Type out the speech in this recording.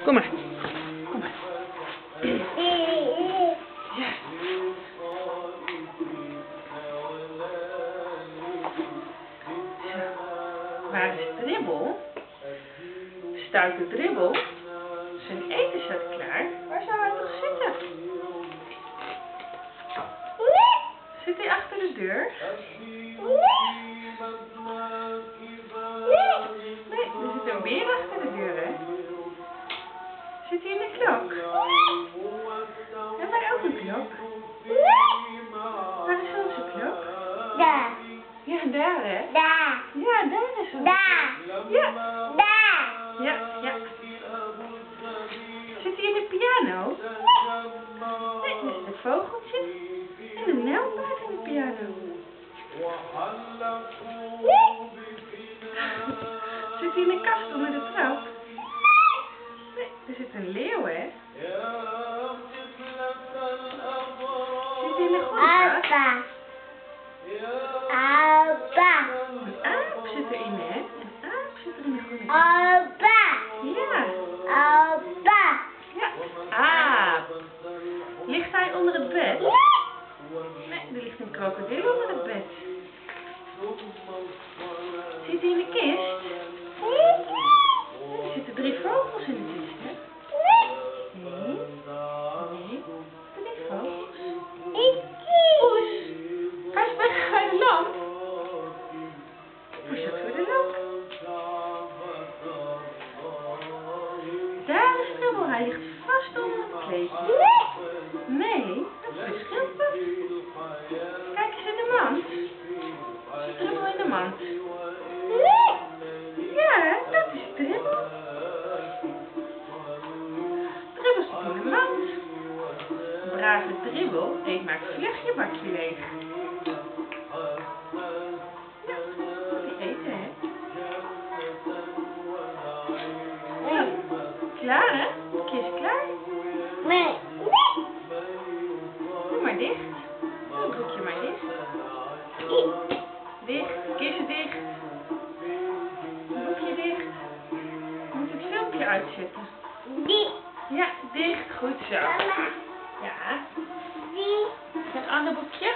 Kom maar. Kom maar. Ja. Waar is Dribbel? Stoute Dribbel. Zijn eten staat klaar. Waar zou hij toch zitten? Zit hij achter de deur? Nee, er zit een beer achter de deur, hè? Zit hij in de klok? Hebben wij ook een klok? Waar is onze klok? Daar. Ja, daar, hè? Daar. Ja, daar is onze Daar. klok. Ja. Daar. Ja, ja. Zit hij in de piano? Nee, er zit een vogeltje en een nijlpaard in de piano. Zit hij in de kast onder de trap? Nee, er zit een leeuw, hè? Zit hij in de goede kast? Papa. Papa. Een aap zit erin, hè? Een aap zit er in de goede kast. Papa. Ja. Papa. Ja, aap. Ligt hij onder het bed? Nee, er ligt een krokodil onder het bed. Zit hij in de kist? Er zitten 3 vogels in de kist, hè? Nee. Nee. 3 vogels. Poes. Hij is weg bij de lamp. Poes zit voor de lamp. Daar is Dribbel. Hij ligt vast onder het kleedje. Nee, dat is de schildpad. Kijk eens in de mand. Zit Dribbel in de mand? Ja, dat is Dribbel. Dribbel zit in de mand. Brave Dribbel eet maar vlug je bakje leeg. Ja, moet hij eten, hè? Ja. Klaar, hè? Het bakje is klaar. Nee. Doe maar dicht. Doe het boekje maar dicht. Dicht, kist dicht. Boekje dicht. Je moet het filmpje uitzetten. Ja, dicht. Goed zo. Mama. Ja. Die. Een ander boekje.